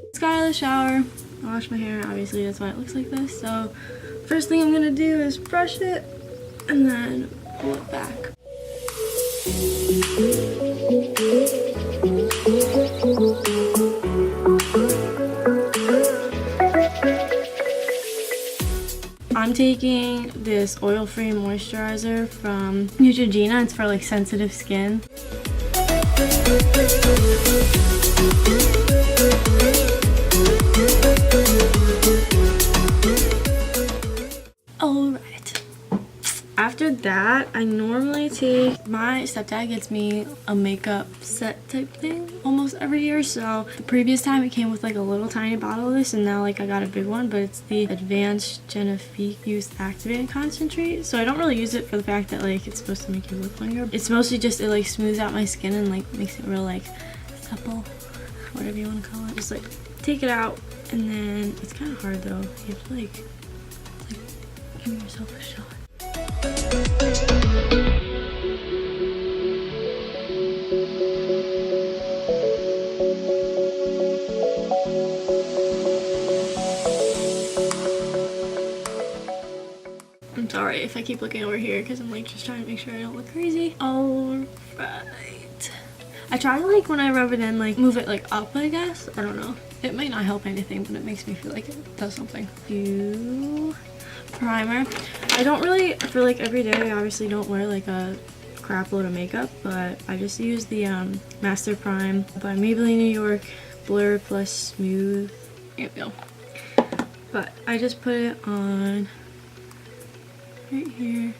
Just got out of the shower, I washed my hair, obviously that's why it looks like this. So first thing I'm gonna do is brush it and then pull it back. I'm taking this oil-free moisturizer from Neutrogena. It's for like sensitive skin. Alright. After that, I normally take, my stepdad gets me a makeup set type thing almost every year. So the previous time it came with like a little tiny bottle of this, and now like I got a big one, but it's the Advanced Genifique Youth Activating Concentrate. So I don't really use it for the fact that like it's supposed to make your look younger. It's mostly just it like smooths out my skin and like makes it real like supple, whatever you want to call it. Just like take it out, and then it's kind of hard though. You have to like give yourself a shot. I'm sorry if I keep looking over here because I'm like just trying to make sure I don't look crazy. Alright. I try to like when I rub it in like move it like up, I guess. I don't know. It might not help anything, but it makes me feel like it does something. Primer. I don't really, for like every day, I obviously don't wear like a crap load of makeup, but I just use the Master Prime by Maybelline New York Blur Plus Smooth. There we go. But I just put it on right here.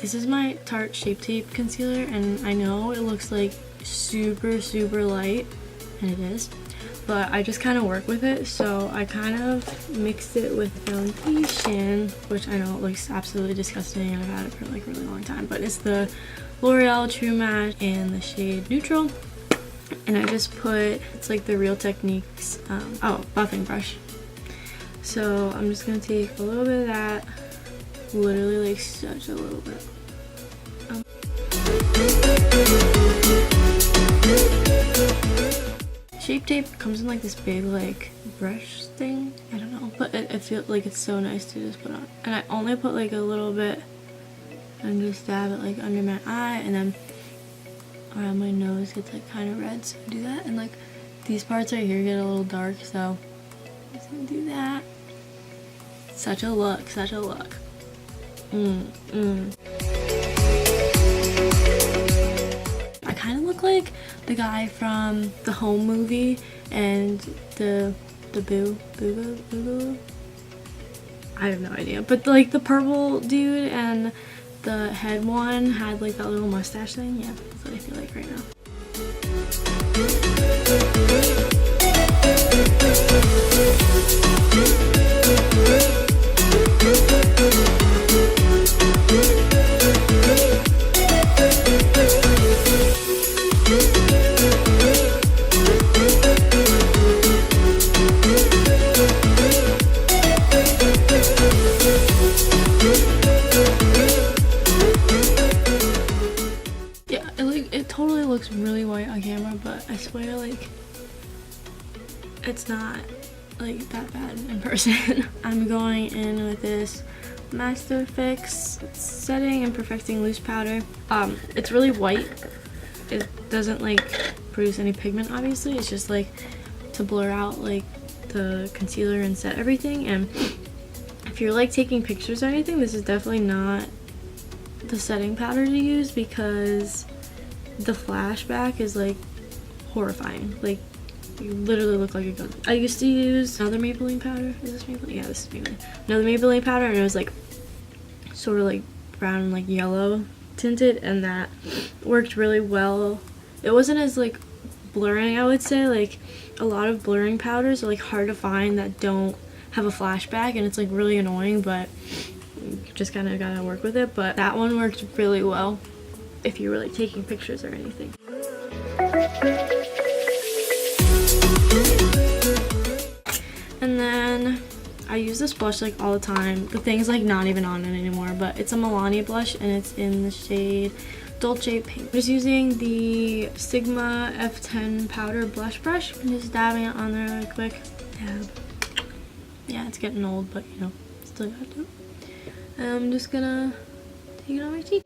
This is my Tarte Shape Tape concealer, and I know it looks like super light, and it is, but I just kind of work with it. So I kind of mixed it with foundation, which I know looks absolutely disgusting, and I've had it for like a really long time, but it's the L'Oreal True Match in the shade Neutral. And I just put, it's like the Real Techniques, buffing brush. So I'm just gonna take a little bit of that, literally like such a little bit. Shape Tape comes in like this big like brush thing. I don't know, but it feels like it's so nice to just put on. And I only put like a little bit and just dab it like under my eye, and then around my nose gets like kind of red, so I do that. And like these parts right here get a little dark, so I'm just gonna do that. Such a look, such a look. I kind of look like the guy from the Home movie and the Boo. I have no idea, but like the purple dude and the head one had like that little mustache thing. Yeah, that's what I feel like right now. It totally looks really white on camera, but I swear like it's not like that bad in person. I'm going in with this Master Fix Setting and Perfecting Loose Powder. It's really white. It doesn't like produce any pigment, obviously. It's just like to blur out like the concealer and set everything. And if you're like taking pictures or anything, this is definitely not the setting powder to use, because the flashback is like horrifying. Like you literally look like a ghost. I used to use another Maybelline powder. Is this Maybelline? Yeah, this is Maybelline. Another Maybelline powder, and it was like sort of like brown and like yellow tinted, and that worked really well. It wasn't as like blurring, I would say. Like a lot of blurring powders are like hard to find that don't have a flashback, and it's like really annoying, but you just kind of gotta work with it. But that one worked really well if you were like taking pictures or anything. And then I use this blush like all the time. The thing's like not even on it anymore, but it's a Milani blush and it's in the shade Dolce Pink. I'm just using the Sigma F10 powder blush brush. I'm just dabbing it on there really quick. Dab. Yeah, it's getting old, but you know, still got to do it. And I'm just gonna take it on my cheek.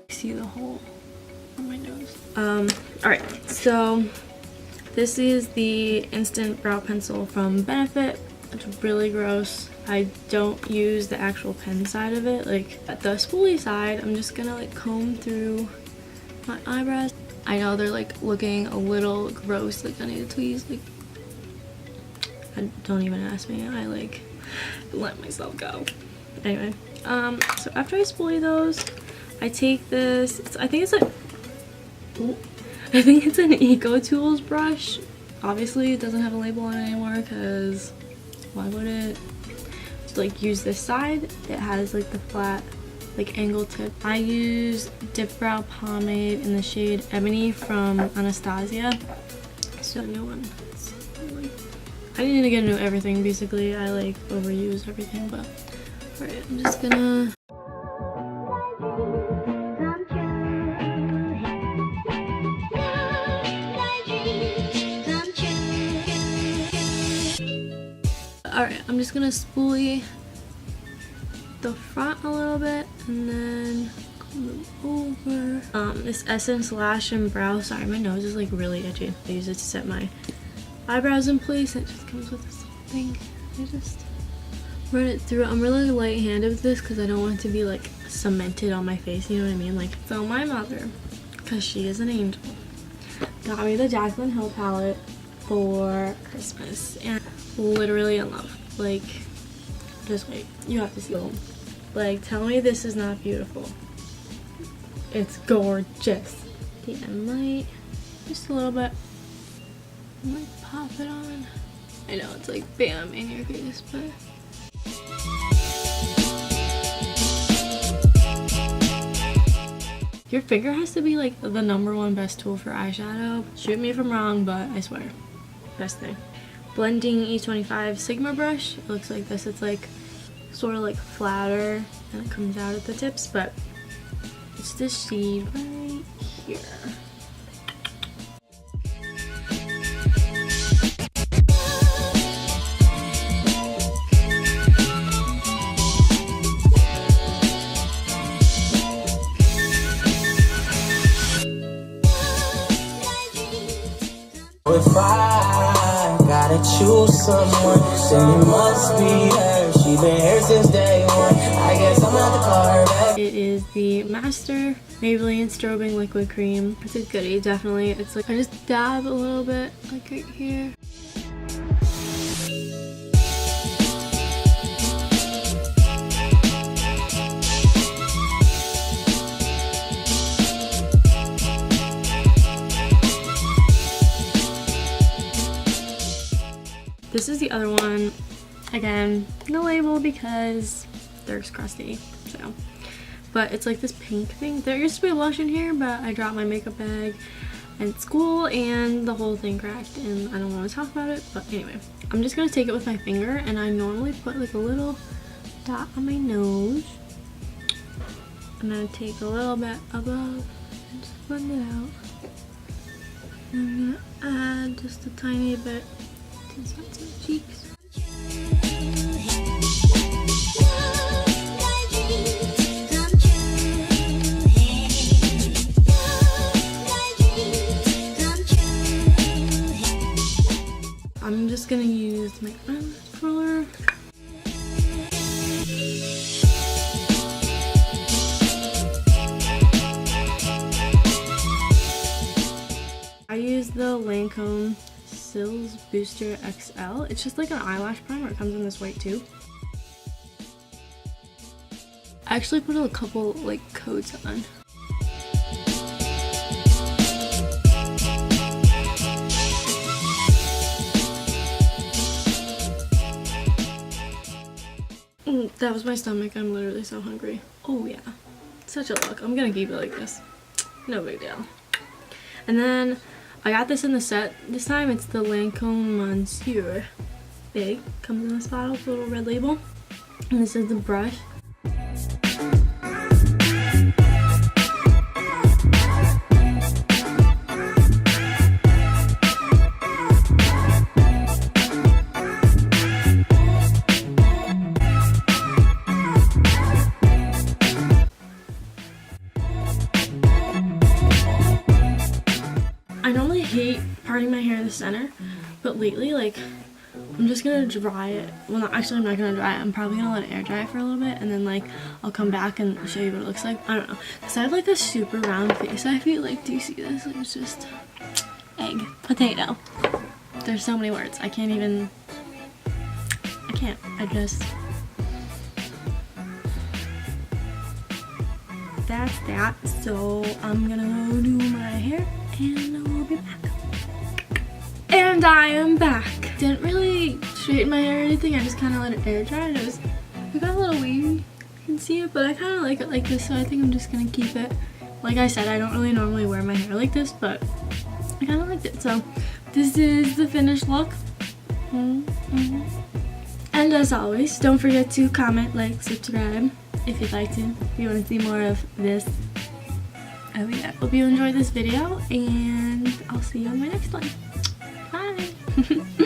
See the hole on my nose. Alright, so this is the Instant Brow Pencil from Benefit. It's really gross. I don't use the actual pen side of it. Like, at the spoolie side, I'm just gonna like comb through my eyebrows. I know they're like looking a little gross, like I need to tweeze. Like, don't even ask me. I like let myself go. Anyway, so after I spoolie those, I take this. I think it's an Eco Tools brush. Obviously, it doesn't have a label on it anymore because why would it? Like, use this side. It has like the flat, like angle tip. I use Dip Brow Pomade in the shade Ebony from Anastasia. So a new one. I need to get into everything basically. I like overuse everything, but alright, I'm just gonna. Alright, I'm just gonna spoolie the front a little bit and then comb them over. This Essence Lash and Brow. Sorry, my nose is like really itchy. I use it to set my eyebrows in place. It just comes with this little thing. I just run it through. I'm really light-handed with this because I don't want it to be like cemented on my face, you know what I mean? Like, so my mother, because she is an angel, got me the Jaclyn Hill palette for Christmas, and literally in love. Like, just wait, you have to see them. Like, tell me this is not beautiful. It's gorgeous. The end light, just a little bit. I might pop it on. I know it's like bam in your face, but your finger has to be like the #1 best tool for eyeshadow. Shoot me if I'm wrong, but I swear, best thing. Blending E25 Sigma brush. It looks like this. It's like sort of like flatter and it comes out at the tips, but it's this shade right here. If I gotta choose someone, then it must be her. She been here since day one. I guess I'm not the car back. It is the Master Maybelline Strobing Liquid Cream. It's a goodie, definitely. It's like I just dab a little bit, like right here. This is the other one. Again, no label because they're crusty, so. But it's like this pink thing. There used to be a blush in here, but I dropped my makeup bag at school and the whole thing cracked and I don't want to talk about it. But anyway, I'm just gonna take it with my finger and I normally put like a little dot on my nose. I'm gonna take a little bit above and just blend it out. I'm gonna add just a tiny bit to the sides of my cheeks. I'm just gonna use my eyelash roller. I use the Lancome Sills Booster XL. It's just like an eyelash primer. It comes in this white tube. I actually put a couple like coats on. That was my stomach. I'm literally so hungry. Oh yeah. such a look. I'm gonna keep it like this. No big deal. And then I got this in the set. This time it's the Lancome Monsieur big. Comes in this bottle with a little red label. And this is the brush. I normally hate parting my hair in the center, but lately, like, I'm just gonna dry it. Well, actually, I'm not gonna dry it. I'm probably gonna let it air dry for a little bit, and then, like, I'll come back and show you what it looks like. I don't know, because I have, like, a super round face. I feel like, do you see this? Like, it's just egg, potato. There's so many words. I can't. That's that. So I'm gonna go do my hair, and we'll be back. And I am back. Didn't really straighten my hair or anything. I just kind of let it air dry, and it got a little wavy. You can see it, but I kind of like it like this, so I think I'm just gonna keep it. Like I said, I don't really normally wear my hair like this, but I kind of liked it. So this is the finished look. And as always, don't forget to comment, like, subscribe if you'd like to. If you want to see more of this. Oh yeah. Hope you enjoyed this video, and I'll see you on my next one. Bye.